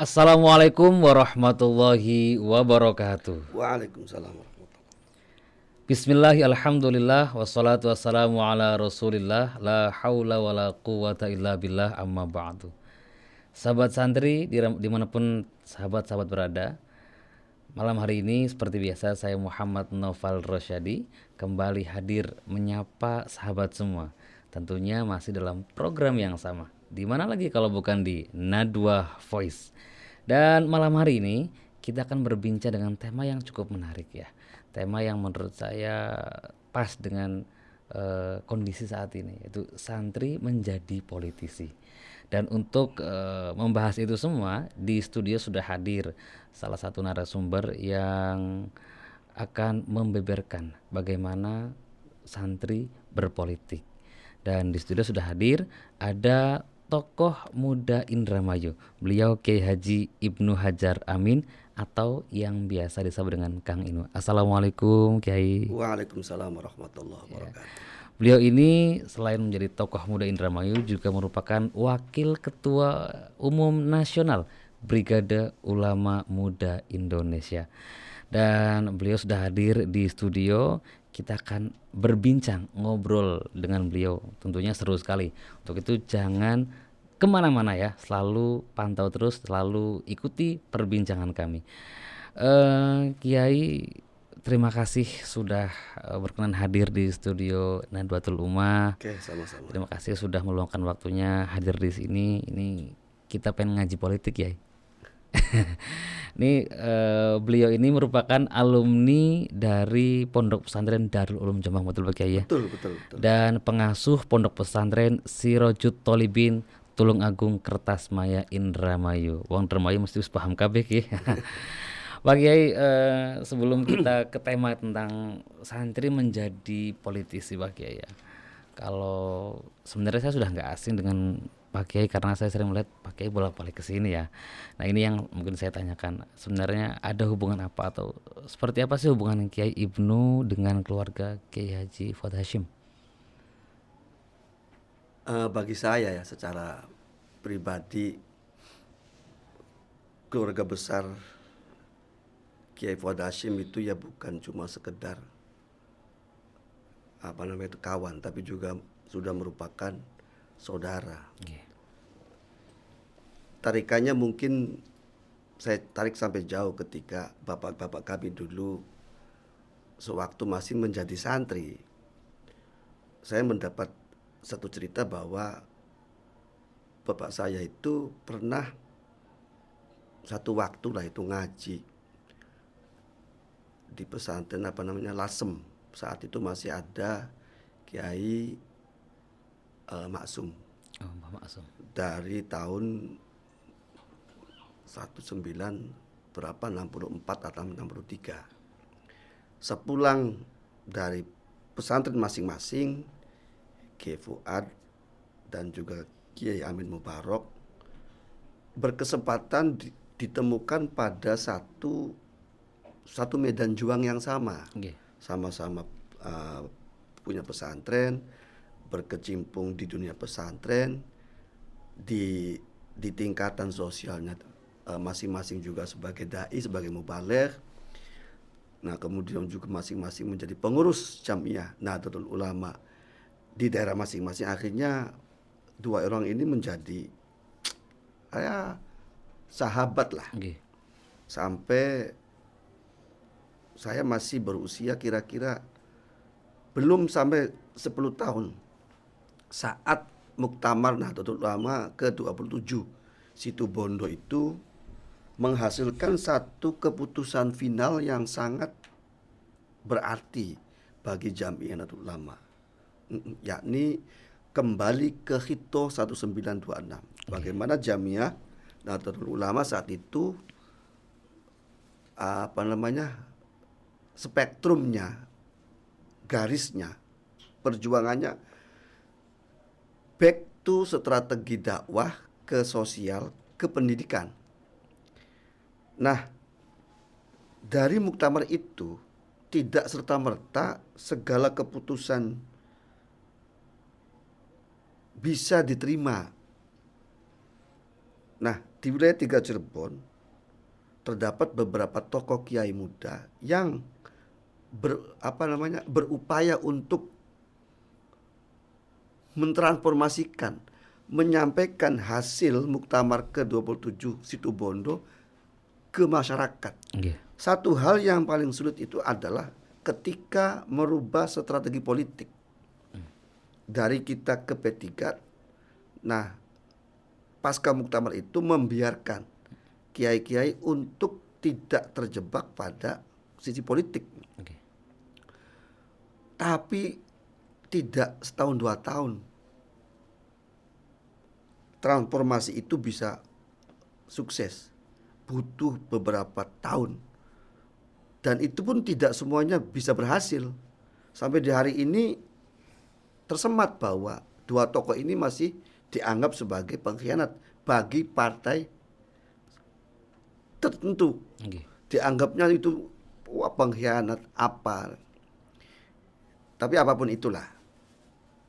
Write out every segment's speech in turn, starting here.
Assalamualaikum warahmatullahi wabarakatuh. Waalaikumsalam warahmatullahi. Bismillahi alhamdulillah wassalatu wassalamu ala rasulillah la haula wa la quwata illa billah amma ba'du. Sahabat santri dimanapun sahabat-sahabat berada, malam hari ini seperti biasa saya Muhammad Noval Rosyadi kembali hadir menyapa sahabat semua. Tentunya masih dalam program yang sama. Di mana lagi kalau bukan di Nadwa Voice. Dan malam hari ini kita akan berbincang dengan tema yang cukup menarik ya. Tema yang menurut saya pas dengan kondisi saat ini, yaitu santri menjadi politisi. Dan untuk membahas itu semua, di studio sudah hadir salah satu narasumber yang akan membeberkan bagaimana santri berpolitik. Dan di studio sudah hadir ada tokoh muda Indramayu. Beliau Kiai Haji Ibnu Hajar Amin atau yang biasa disebut dengan Kang Inu. Assalamualaikum Kiai. Waalaikumsalam warahmatullahi Ya. wabarakatuh. Beliau ini selain menjadi tokoh muda Indramayu juga merupakan wakil ketua umum nasional Brigade Ulama Muda Indonesia. Dan beliau sudah hadir di studio. Kita akan berbincang, ngobrol dengan beliau. Tentunya seru sekali. Untuk itu jangan kemana-mana ya. Selalu pantau terus, selalu ikuti perbincangan kami. Kiai, terima kasih sudah berkenan hadir di studio Nadwatul Ummah. Oke, sama-sama. Terima kasih sudah meluangkan waktunya hadir di sini. Ini kita pengen ngaji politik ya. Ini beliau ini merupakan alumni dari Pondok Pesantren Darul Ulum Jombang, betul Pak Kiai ya? Betul. Dan pengasuh Pondok Pesantren Sirojut Tolibin Tulung Agung Kertasmaya Indramayu. Wong Indramayu mesti wis paham kabeh ki. Pak Kiai, sebelum kita ke tema tentang santri menjadi politisi Pak Kiai ya. Kalau sebenarnya saya sudah nggak asing dengan Pak Kiai karena saya sering melihat Pak Kiai bolak-balik ke sini ya. Nah ini yang mungkin saya tanyakan, sebenarnya ada hubungan apa atau seperti apa sih hubungan Kiai Ibnu dengan keluarga Kiai Haji Fuad Hashim? Bagi saya ya secara pribadi, keluarga besar Kiai Fuad Hashim itu ya bukan cuma sekedar itu kawan, tapi juga sudah merupakan saudara. Nggih. Tarikannya mungkin saya tarik sampai jauh ketika bapak-bapak kami dulu sewaktu masih menjadi santri. Saya mendapat satu cerita bahwa bapak saya itu pernah satu waktu lah itu ngaji di pesantren Lasem. Saat itu masih ada Kiai Maksum Oh, Mbak Maksum. dari tahun 64 atau 63. Sepulang dari pesantren masing-masing, Kiai Fuad dan juga Kiai Amin Mubarok berkesempatan ditemukan pada satu medan juang yang sama. Nggih. Sama-sama punya pesantren, berkecimpung di dunia pesantren, di tingkatan sosialnya masing-masing juga sebagai dai, sebagai mubaligh. Nah, kemudian juga masing-masing menjadi pengurus Jamiah Nahdlatul Ulama di daerah masing-masing. Akhirnya dua orang ini menjadi sahabat lah. Nggih. Sampai saya masih berusia kira-kira belum sampai 10 tahun saat Muktamar Nahdlatul Ulama ke-27 Situ Bondo itu menghasilkan satu keputusan final yang sangat berarti bagi Jamiah Nahdlatul Ulama, yakni kembali ke Hito 1926. Bagaimana Jamiah Nahdlatul Ulama saat itu spektrumnya, garisnya, perjuangannya back to strategi dakwah ke sosial, ke pendidikan. Nah, dari muktamar itu tidak serta-merta segala keputusan bisa diterima. Nah, di wilayah 3 Cirebon terdapat beberapa tokoh kiai muda yang berupaya untuk mentransformasikan, menyampaikan hasil Muktamar ke-27 Situbondo ke masyarakat. Nggih. Satu hal yang paling sulit itu adalah ketika merubah strategi politik dari kita ke P3. Nah, pasca Muktamar itu membiarkan kiai-kiai untuk tidak terjebak pada sisi politik. Oke. Tapi tidak setahun 2 tahun. Transformasi itu bisa sukses. Butuh beberapa tahun. Dan itu pun tidak semuanya bisa berhasil. Sampai di hari ini tersemat bahwa 2 tokoh ini masih dianggap sebagai pengkhianat bagi partai tertentu. Oke. Dianggapnya itu pengkhianat apa. Tapi apapun itulah,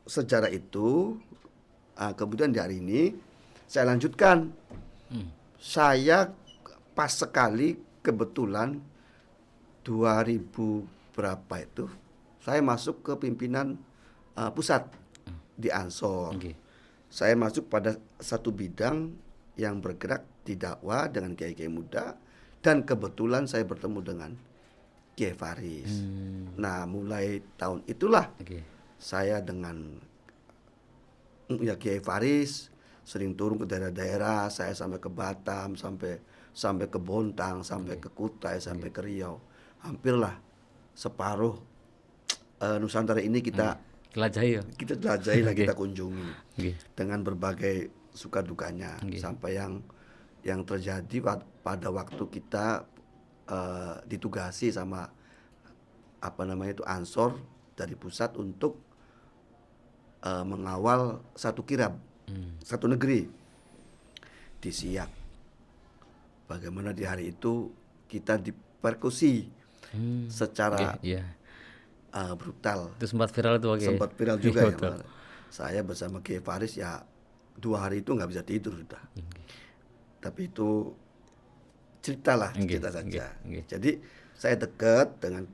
sejarah itu kemudian di hari ini saya lanjutkan. Saya pas sekali kebetulan 2000 berapa itu saya masuk ke pimpinan pusat di Ansor. Oke. Saya masuk pada satu bidang yang bergerak di dakwah dengan kiai-kiai muda, dan kebetulan saya bertemu dengan Kiai Faris. Nah, mulai tahun itulah Oke. saya dengan Kiai Faris sering turun ke daerah-daerah. Saya sampai ke Batam, sampai ke Bontang, sampai ke Kutai, sampai ke Riau. Hampirlah separuh Nusantara ini kita Jelajahi ya. kita jelajahi lah, Oke. kita kunjungi Oke. dengan berbagai suka dukanya. Oke. Sampai yang terjadi pada waktu kita ditugasi sama Ansor dari pusat untuk mengawal satu kirab, satu negeri di Siak. Bagaimana di hari itu kita dipersekusi secara Oke, iya. brutal. Itu sempat viral tuh, oke. Sempat viral juga Iya, ya. betul. Saya bersama Kiai Faris ya 2 hari itu nggak bisa tidur sudah. Tapi itu cerita saja. Oke. Jadi saya dekat dengan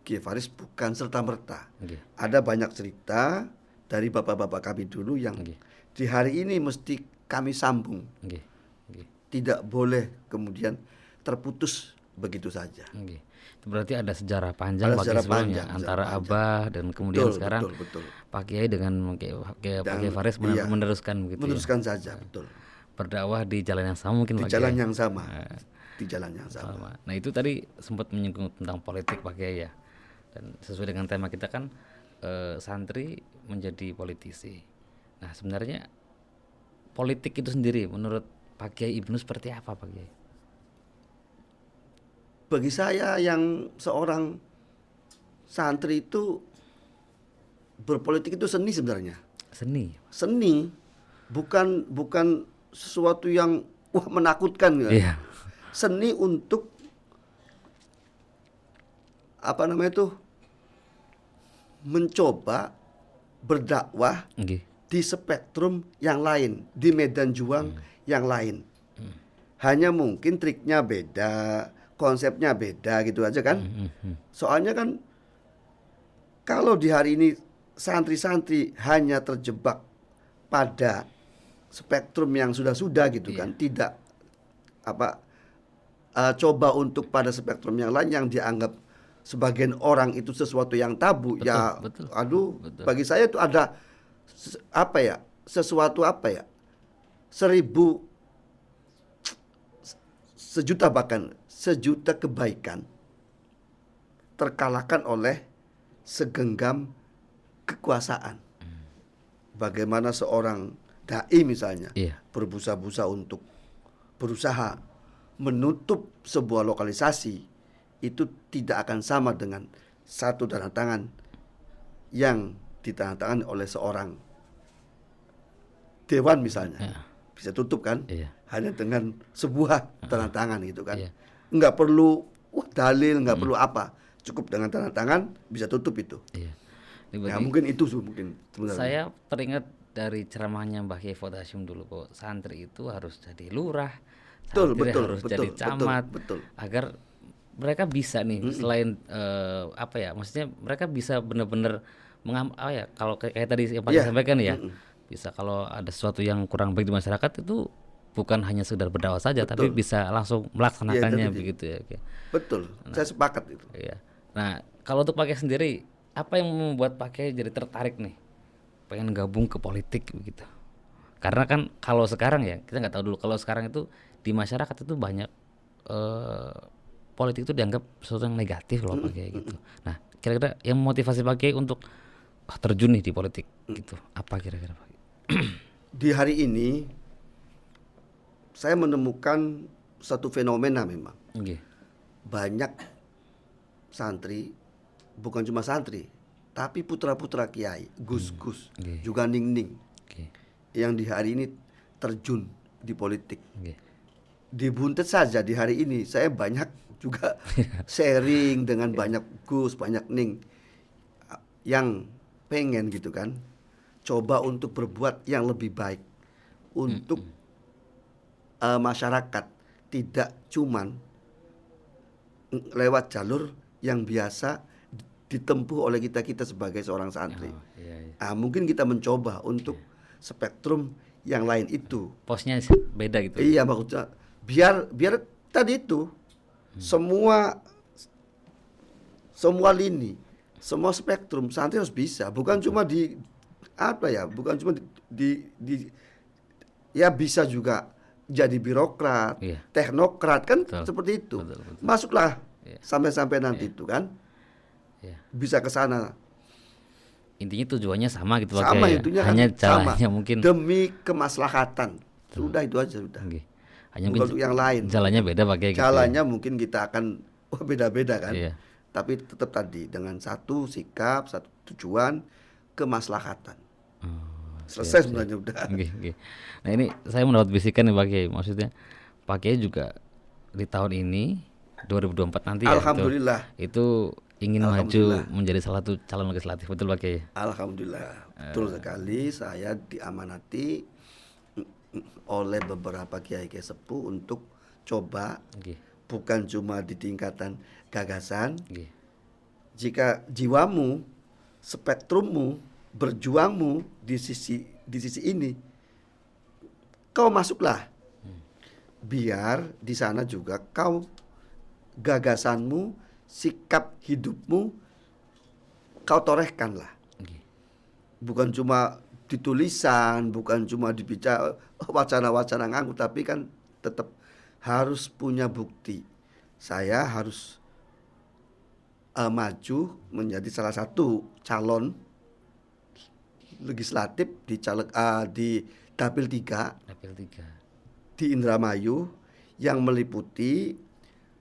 Kiai Faris bukan serta-merta. Oke. Ada banyak cerita dari bapak-bapak kami dulu yang di hari ini mesti kami sambung. Oke. Oke. Tidak boleh kemudian terputus begitu saja. Oke. Itu berarti ada sejarah panjang Ada Pak sejarah Kiai sebelumnya panjang, antara sejarah Abah dan kemudian Betul, sekarang betul. Pak Kiai dengan Pak Kiai Faris iya, meneruskan begitu meneruskan saja, betul. berdakwah di jalan yang sama mungkin Di Pak jalan Kiai. yang sama. Di jalan yang sama. Sama. Nah, itu tadi sempat menyinggung tentang politik Pak Kiai ya. Dan sesuai dengan tema kita kan santri menjadi politisi. Nah, sebenarnya politik itu sendiri menurut Pak Kiai Ibnu seperti apa Pak Kiai? Bagi saya yang seorang santri itu berpolitik itu seni sebenarnya. Seni. Seni bukan sesuatu yang menakutkan ya. Iya. Seni untuk mencoba berdakwah Nggih. di spektrum yang lain, di medan juang yang lain. Hanya mungkin triknya beda, konsepnya beda gitu aja kan. Soalnya kan kalau di hari ini santri-santri hanya terjebak pada spektrum yang sudah-sudah gitu kan, tidak coba untuk pada spektrum yang lain yang dianggap sebagian orang itu sesuatu yang tabu. Betul. Bagi saya itu ada sesuatu 1.000 bahkan sejuta kebaikan terkalahkan oleh segenggam kekuasaan. Bagaimana seorang dai misalnya berbusa-busa untuk berusaha menutup sebuah lokalisasi, itu tidak akan sama dengan satu tanda tangan yang ditandatangani oleh seorang dewan misalnya. Bisa tutup kan? Hanya dengan sebuah tanda tangan gitu kan. Nggak perlu dalil, nggak perlu apa, cukup dengan tanda tangan bisa tutup itu. Ya mungkin itu mungkin sebenarnya. Saya teringat dari ceramahnya Mbah Kiai Fuad Hasyim dulu bahwa santri itu harus jadi lurah, Betul, santri betul, harus betul, jadi betul, camat, betul. agar mereka bisa nih selain apa ya, maksudnya mereka bisa benar-benar kalau kayak tadi yang Pak Kiai Iya, sampaikan ya, bisa kalau ada sesuatu yang kurang baik di masyarakat itu bukan hanya sekedar berdakwah saja, tapi betul. bisa langsung Iya, melaksanakannya tadi. begitu ya. Oke. Betul. Saya sepakat itu. Iya. Nah, kalau untuk Pak Kiai sendiri, apa yang membuat Pak Kiai jadi tertarik nih, pengen gabung ke politik begitu? Karena kan kalau sekarang ya, kita nggak tahu dulu. Kalau sekarang itu di masyarakat itu banyak politik itu dianggap sesuatu yang negatif loh Pak Kiai gitu. Nah, kira-kira yang memotivasi Pak Kiai untuk terjun nih di politik gitu, apa kira-kira Pak Kiai? Di hari ini saya menemukan satu fenomena memang. Oke. Banyak santri, bukan cuma santri, tapi putra-putra kiai, gus-gus, Oke. juga ning-ning Oke. yang di hari ini terjun di politik. Oke. Di Buntet saja di hari ini saya banyak juga sharing dengan banyak gus, banyak ning yang pengen gitu kan, coba untuk berbuat yang lebih baik untuk masyarakat, tidak cuman lewat jalur yang biasa ditempuh oleh kita sebagai seorang santri. Oh, iya, iya. Mungkin kita mencoba untuk spektrum yang lain itu. Posnya beda gitu. Iya, maksudnya biar tadi itu semua lini, semua spektrum santri harus bisa, bukan cuma di bukan cuma ya bisa juga jadi birokrat, Iya. teknokrat kan. Betul. Seperti itu. Betul. Masuklah Iya. sampai nanti itu kan Iya. bisa ke sana. Intinya tujuannya sama gitu Pak Sama Kiai ya. itunya Hanya kan sama. jalannya mungkin Demi kemaslahatan. Sudah itu aja sudah. Oke. Hanya Bukan mungkin untuk yang lain. jalannya beda Pak Kiai gitu. Jalannya mungkin kita akan beda-beda kan. Iya. Tapi tetap tadi dengan satu sikap, satu tujuan, kemaslahatan. Selesai sebenarnya udah. Oke. Nah ini saya mendapat bisikan nih Pak Kiai. Maksudnya Pak Kiai juga di tahun ini 2024 nanti ya. Alhamdulillah. Itu ingin maju Alhamdulillah. menjadi salah satu calon legislatif, betul Pak Kiai? Alhamdulillah, betul sekali. Saya diamanati oleh beberapa kiai sepuh untuk coba, Oke. bukan cuma di tingkatan gagasan. Oke. Jika jiwamu, spektrummu, berjuangmu di sisi ini, kau masuklah. Biar di sana juga kau gagasanmu, sikap hidupmu kau torehkanlah. Oke. Bukan cuma di tulisan, bukan cuma dibicara wacana-wacana nganggu, tapi kan tetap harus punya bukti. Saya harus maju menjadi salah satu calon legislatif di Dapil 3 Dapil 3. di Indramayu yang meliputi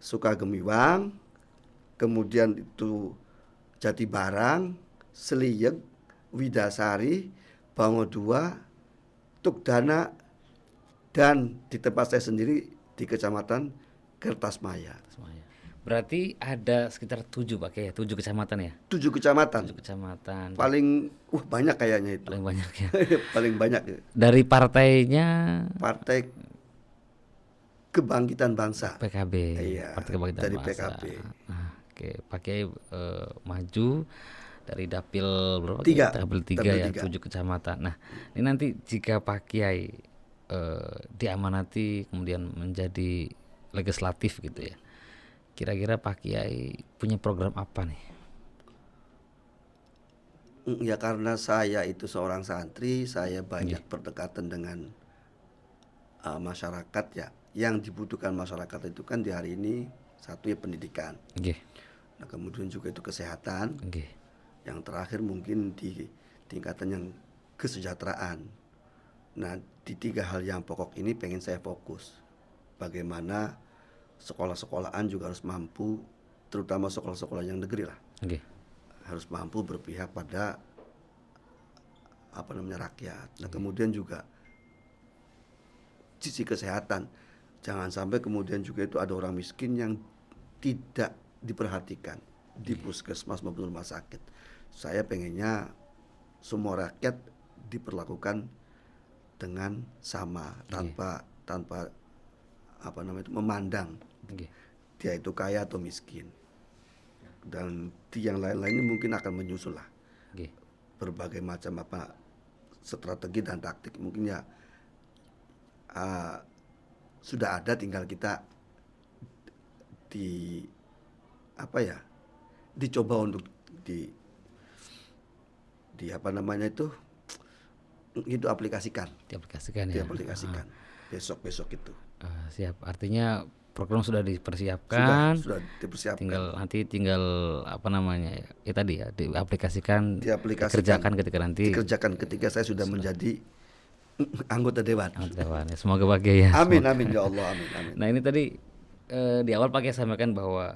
Sukagemiwang, kemudian itu Jatibarang, Seliyeg, Widasari, Bango 2, Tugdana, dan di tempat saya sendiri di Kecamatan Kertasmaya. Semuanya. Berarti ada sekitar 7 Pak Kiai, 7 kecamatan ya? 7 kecamatan. 7 kecamatan. Paling banyak kayaknya itu. Paling banyak ya. Paling banyak ya. Dari partainya Partai Kebangkitan Bangsa. PKB. Iya, Partai Kebangkitan dari Bangsa. PKB. Nah, oke, Pak Kiai maju dari dapil berapa? Tiga. Dapil 3 Dapil ya, tiga. 7 kecamatan. Nah, ini nanti jika Pak Kiai diamanati kemudian menjadi legislatif gitu ya. Kira-kira Pak Kiai punya program apa nih? Ya karena saya itu seorang santri, saya banyak berdekatan dengan masyarakat ya. Yang dibutuhkan masyarakat itu kan di hari ini satu ya pendidikan. Oke. Nah kemudian juga itu kesehatan. Oke. Yang terakhir mungkin di tingkatan yang kesejahteraan. Nah di 3 hal yang pokok ini pengen saya fokus. Bagaimana sekolah-sekolahan juga harus mampu, terutama sekolah-sekolah yang negeri lah. Oke. Harus mampu berpihak pada rakyat. Nah kemudian juga sisi kesehatan, jangan sampai kemudian juga itu ada orang miskin yang tidak diperhatikan di puskesmas maupun rumah sakit. Saya pengennya semua rakyat diperlakukan dengan sama, tanpa apa namanya itu, memandang Nggih. dia itu kaya atau miskin. Dan di yang lain-lainnya mungkin akan menyusul lah, Nggih. berbagai macam apa strategi dan taktik mungkin ya sudah ada, tinggal kita di apa ya, dicoba untuk di apa namanya itu aplikasikan, Diaplikasikan ya. diaplikasikan besok itu. Siap. Artinya program sudah Sudah dipersiapkan. dipersiapkan, Tinggal apa namanya ya? Ya tadi ya diaplikasikan, diaplikasikan, dikerjakan ketika nanti dikerjakan ketika saya sudah menjadi anggota dewan. anggota dewan. Ya, semoga bahagia ya. Amin Semoga. amin ya Allah, amin amin. Nah, ini tadi di awal Pak Kiai sampaikan bahwa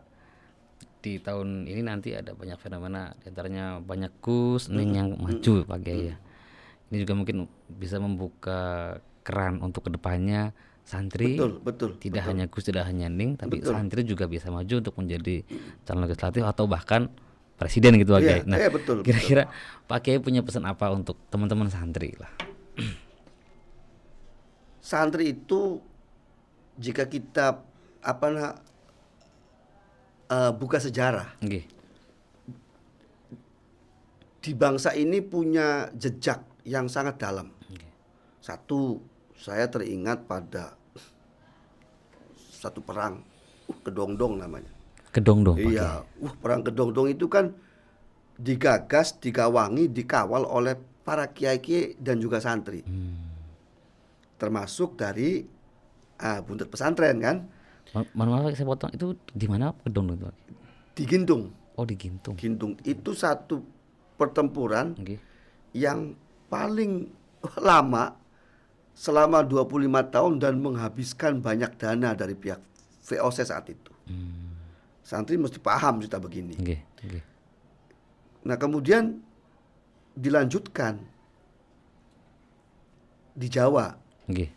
di tahun ini nanti ada banyak fenomena, diantaranya banyak Gus Ning yang maju Pak Kiai ya. Ini juga mungkin bisa membuka keran untuk kedepannya santri. Betul. Tidak hanya Gus, tidak hanya Ning, tapi Betul. santri juga bisa maju untuk menjadi calon legislatif atau bahkan presiden gitu Pak Iya, Kiai. Nah, betul. kira-kira Pak Kiai punya pesan apa untuk teman-teman santri lah? Santri itu jika kita buka sejarah, Nggih. di bangsa ini punya jejak yang sangat dalam. Satu, saya teringat pada satu perang Kedongdong namanya. Kedongdong Pak Iya, Kiai. perang Kedongdong itu kan digagas, digawangi, dikawal oleh para kiai-kiai dan juga santri. Termasuk dari buntut pesantren kan, Mohon maaf saya potong, itu di mana Kedongdong itu Pak Kiai? di Gintung. Oh, di Gintung. Gintung itu satu pertempuran Nggih. yang paling lama selama 25 tahun dan menghabiskan banyak dana dari pihak VOC saat itu. Santri mesti paham cerita begini. Nggih. Nah, kemudian dilanjutkan di Jawa. Nggih.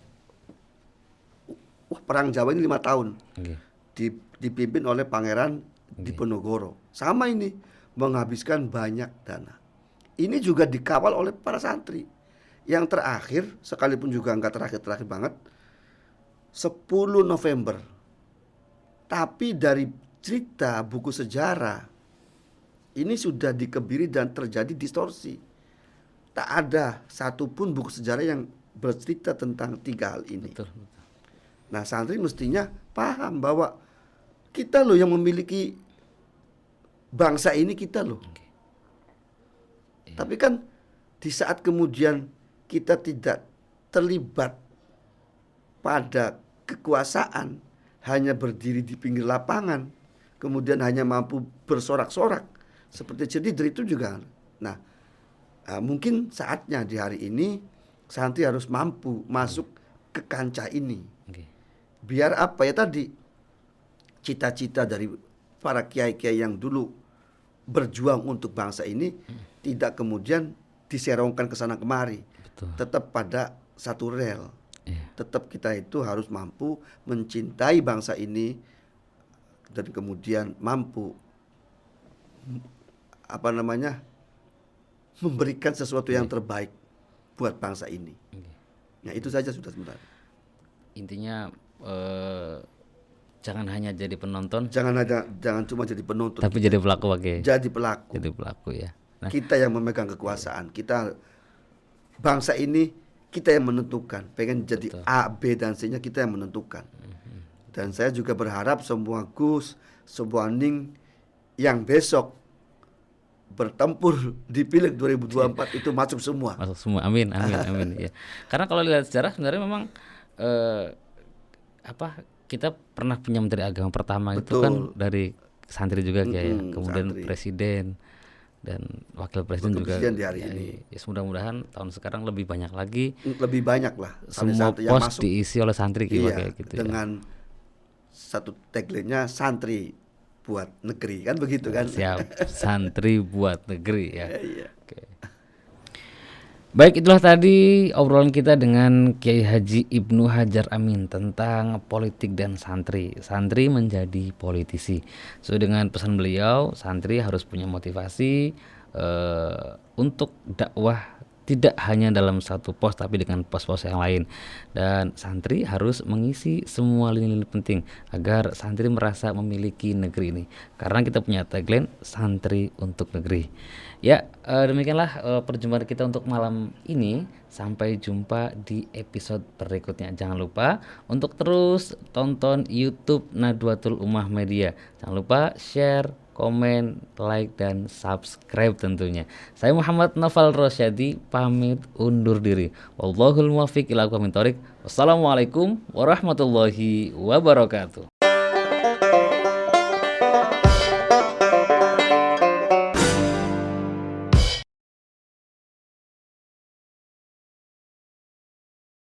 Perang Jawa ini 5 tahun. Nggih. Dipimpin oleh Pangeran Diponegoro. Sama ini, menghabiskan banyak dana. Ini juga dikawal oleh para santri. Yang terakhir, sekalipun juga enggak terakhir banget, 10 November. Tapi dari cerita buku sejarah, ini sudah dikebiri dan terjadi distorsi. Tak ada satupun buku sejarah yang bercerita tentang 3 hal ini. Betul. Nah, santri mestinya paham bahwa kita loh yang memiliki bangsa ini, kita loh. Tapi kan di saat kemudian kita tidak terlibat pada kekuasaan, hanya berdiri di pinggir lapangan, kemudian hanya mampu bersorak-sorak seperti cedidri itu juga. Nah, mungkin saatnya di hari ini santri harus mampu masuk ke kancah ini. Biar apa ya tadi, cita-cita dari para kiai-kiai yang dulu berjuang untuk bangsa ini tidak kemudian diserongkan ke sana kemari. Betul. Tetap pada satu rel. Iya. Tetap kita itu harus mampu mencintai bangsa ini dan kemudian mampu memberikan sesuatu yang terbaik buat bangsa ini. Nah, itu saja sudah sebenarnya. Intinya jangan hanya jadi penonton, Jangan cuma jadi penonton, tapi jadi pelaku Pak Kiai. jadi pelaku. Jadi pelaku ya. Nah, Kita yang memegang kekuasaan. Kita bangsa ini kita yang menentukan. Pengen jadi A, B dan C-nya kita yang menentukan. Dan saya juga berharap semua Gus, semua Ning yang besok bertempur di Pileg 2024 itu masuk semua. masuk semua. Amin. Ya. Karena kalau lihat sejarah sebenarnya memang kita pernah punya menteri agama pertama itu kan dari santri juga Kiai. Kemudian santri. presiden dan wakil presiden juga Presiden di hari ini. Ya, mudah-mudahan tahun sekarang lebih banyak lagi Lebih banyak lah semua santri yang pos masuk. diisi oleh santri Iya, kayak gitu ya. dengan satu tagline-nya santri buat negeri, kan begitu kan? Siap, santri buat negeri ya. Iya. Oke. Baik, itulah tadi obrolan kita dengan Kiai Haji Ibnu Hajar Amin tentang politik dan santri. Santri menjadi politisi. Sesuai dengan pesan beliau, santri harus punya motivasi untuk dakwah tidak hanya dalam satu pos tapi dengan pos-pos yang lain. Dan santri harus mengisi semua lini-lini penting agar santri merasa memiliki negeri ini. Karena kita punya tagline santri untuk negeri. Ya, demikianlah perjumpaan kita untuk malam ini. Sampai jumpa di episode berikutnya. Jangan lupa untuk terus tonton YouTube Nadwatul Ummah Media. Jangan lupa share, komen, like, dan subscribe tentunya. Saya Muhammad Noval Rosyadi pamit undur diri. Wallahul muwaffiq ila aqwamit thoriq. Wassalamualaikum warahmatullahi wabarakatuh.